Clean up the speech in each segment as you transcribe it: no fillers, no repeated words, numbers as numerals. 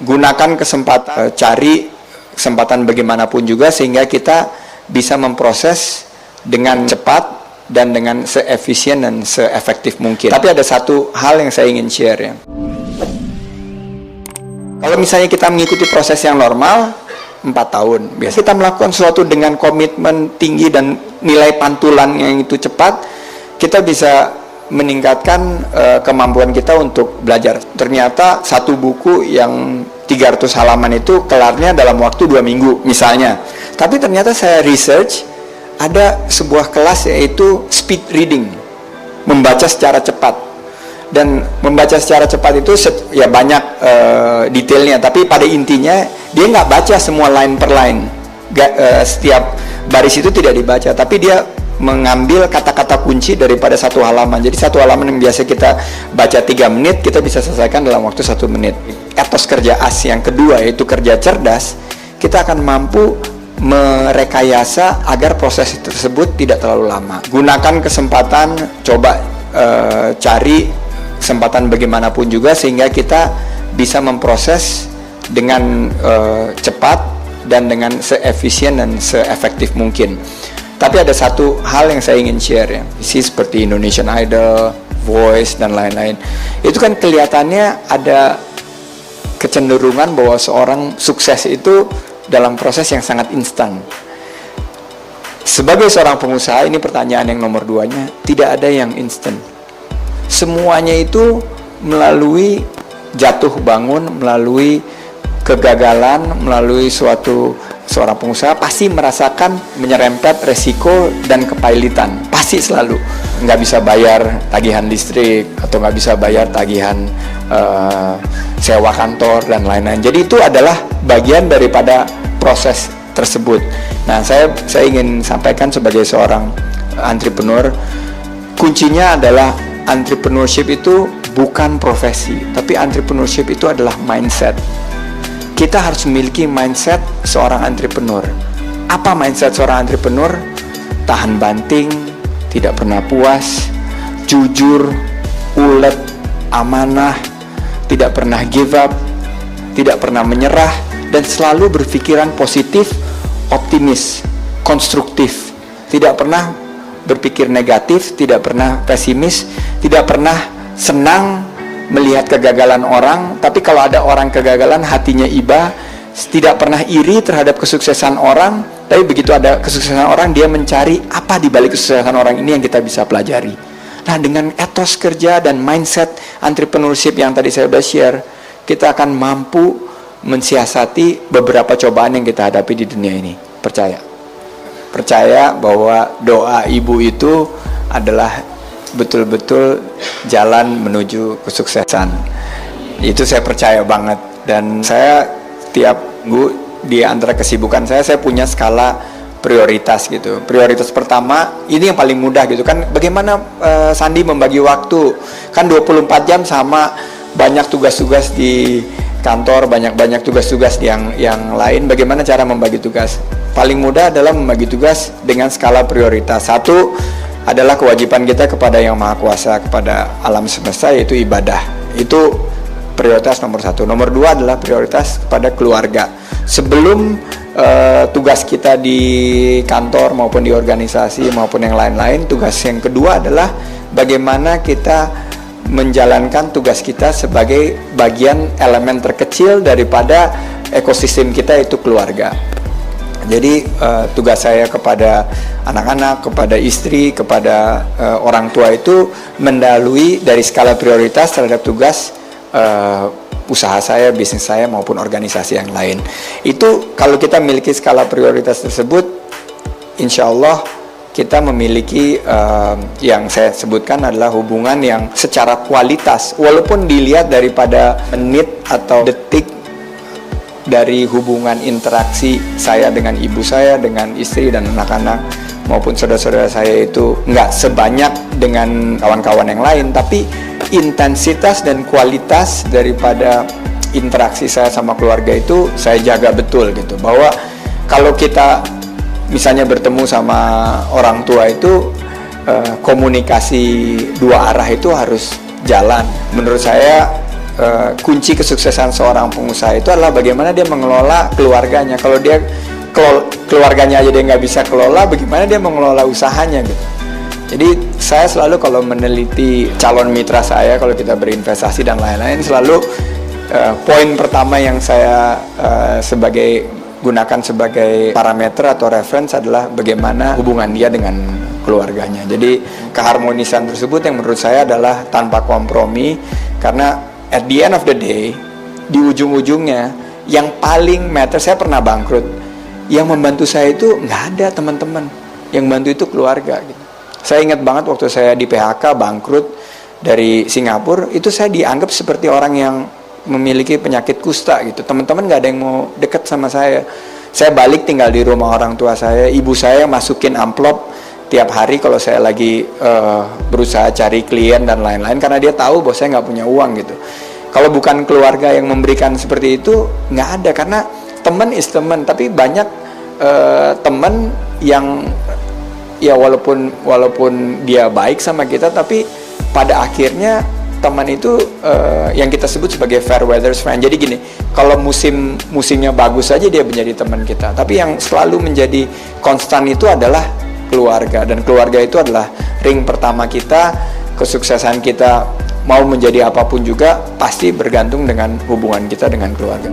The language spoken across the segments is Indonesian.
gunakan kesempatan, cari kesempatan bagaimanapun juga sehingga kita bisa memproses dengan cepat dan dengan seefisien dan seefektif mungkin. Tapi ada satu hal yang saya ingin share ya. Kalau misalnya kita mengikuti proses yang normal 4 tahun, biasanya kita melakukan sesuatu dengan komitmen tinggi dan nilai pantulan yang itu cepat, kita bisa meningkatkan kemampuan kita untuk belajar. Ternyata satu buku yang 300 halaman itu kelarnya dalam waktu 2 minggu misalnya. Tapi ternyata saya research, ada sebuah kelas yaitu speed reading, membaca secara cepat. Dan membaca secara cepat itu ya banyak detailnya, tapi pada intinya dia nggak baca semua line per line. Setiap baris itu tidak dibaca, tapi dia mengambil kata-kata kunci daripada satu halaman. Jadi satu halaman yang biasa kita baca 3 menit, kita bisa selesaikan dalam waktu 1 menit. Etos kerja as yang kedua yaitu kerja cerdas, kita akan mampu merekayasa agar proses tersebut tidak terlalu lama. Gunakan kesempatan, coba cari kesempatan bagaimanapun juga sehingga kita bisa memproses dengan cepat dan dengan seefisien dan seefektif mungkin. Tapi ada satu hal yang saya ingin share ya, isi seperti Indonesian Idol, Voice dan lain-lain. Itu kan kelihatannya ada kecenderungan bahwa seorang sukses itu dalam proses yang sangat instan. Sebagai seorang pengusaha, ini pertanyaan yang nomor 2-nya, tidak ada yang instan. Semuanya itu melalui jatuh bangun, melalui kegagalan, melalui seorang pengusaha pasti merasakan menyerempet resiko dan kepailitan, pasti selalu. Nggak bisa bayar tagihan listrik atau nggak bisa bayar tagihan sewa kantor dan lain-lain. Jadi itu adalah bagian daripada proses tersebut. Nah, saya ingin sampaikan sebagai seorang entrepreneur, kuncinya adalah entrepreneurship itu bukan profesi, tapi entrepreneurship itu adalah mindset. Kita harus memiliki mindset seorang entrepreneur. Apa mindset seorang entrepreneur? Tahan banting, tidak pernah puas, jujur, ulet, amanah, tidak pernah give up, tidak pernah menyerah, dan selalu berpikiran positif, optimis, konstruktif. Tidak pernah berpikir negatif, tidak pernah pesimis, tidak pernah senang melihat kegagalan orang, tapi kalau ada orang kegagalan hatinya iba, tidak pernah iri terhadap kesuksesan orang, tapi begitu ada kesuksesan orang dia mencari apa di balik kesuksesan orang ini yang kita bisa pelajari. Nah, dengan etos kerja dan mindset entrepreneurship yang tadi saya sudah share, kita akan mampu mensiasati beberapa cobaan yang kita hadapi di dunia ini. Percaya bahwa doa ibu itu adalah betul-betul jalan menuju kesuksesan. Itu saya percaya banget. Dan saya tiap minggu di antara kesibukan saya punya skala prioritas gitu. Prioritas pertama, ini yang paling mudah gitu kan. Bagaimana Sandi membagi waktu? Kan 24 jam sama banyak tugas-tugas di kantor, banyak tugas-tugas yang lain. Bagaimana cara membagi tugas? Paling mudah adalah membagi tugas dengan skala prioritas. Satu adalah kewajiban kita kepada Yang Maha Kuasa, kepada alam semesta, yaitu ibadah. Itu prioritas nomor 1. Nomor 2 adalah prioritas kepada keluarga. Sebelum tugas kita di kantor maupun di organisasi maupun yang lain-lain, tugas yang kedua adalah bagaimana kita menjalankan tugas kita sebagai bagian elemen terkecil daripada ekosistem kita, yaitu keluarga. Jadi tugas saya kepada anak-anak, kepada istri, kepada orang tua itu mendalui dari skala prioritas terhadap tugas usaha saya, bisnis saya maupun organisasi yang lain. Itu kalau kita memiliki skala prioritas tersebut, insya Allah kita memiliki yang saya sebutkan adalah hubungan yang secara kualitas, walaupun dilihat daripada menit atau detik dari hubungan interaksi saya dengan ibu saya, dengan istri dan anak-anak maupun saudara-saudara saya itu nggak sebanyak dengan kawan-kawan yang lain, tapi intensitas dan kualitas daripada interaksi saya sama keluarga itu saya jaga betul gitu. Bahwa kalau kita misalnya bertemu sama orang tua itu komunikasi dua arah itu harus jalan. Menurut saya kunci kesuksesan seorang pengusaha itu adalah bagaimana dia mengelola keluarganya. Kalau dia keluarganya aja dia nggak bisa kelola, bagaimana dia mengelola usahanya gitu. Jadi saya selalu kalau meneliti calon mitra saya, kalau kita berinvestasi dan lain-lain, selalu poin pertama yang saya gunakan sebagai parameter atau reference adalah bagaimana hubungan dia dengan keluarganya. Jadi keharmonisan tersebut yang menurut saya adalah tanpa kompromi, karena at the end of the day, di ujung-ujungnya yang paling matter, saya pernah bangkrut, yang membantu saya itu nggak ada teman-teman, yang bantu itu keluarga gitu. Saya ingat banget waktu saya di PHK bangkrut dari Singapura, itu saya dianggap seperti orang yang memiliki penyakit kusta gitu. Teman-teman nggak ada yang mau deket sama saya. Saya balik tinggal di rumah orang tua saya, ibu saya masukin amplop tiap hari kalau saya lagi berusaha cari klien dan lain-lain, karena dia tahu bahwa saya nggak punya uang gitu. Kalau bukan keluarga yang memberikan seperti itu, nggak ada, karena teman is teman. Tapi banyak teman yang ya walaupun dia baik sama kita, tapi pada akhirnya teman itu yang kita sebut sebagai fair weather friend. Jadi gini, kalau musimnya bagus saja dia menjadi teman kita, tapi yang selalu menjadi konstan itu adalah keluarga, dan keluarga itu adalah ring pertama kita. Kesuksesan kita mau menjadi apapun juga pasti bergantung dengan hubungan kita dengan keluarga.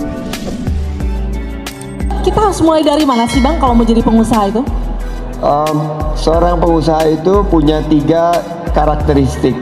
Kita harus mulai dari mana sih Bang kalau mau jadi pengusaha itu? Seorang pengusaha itu punya 3 karakteristik.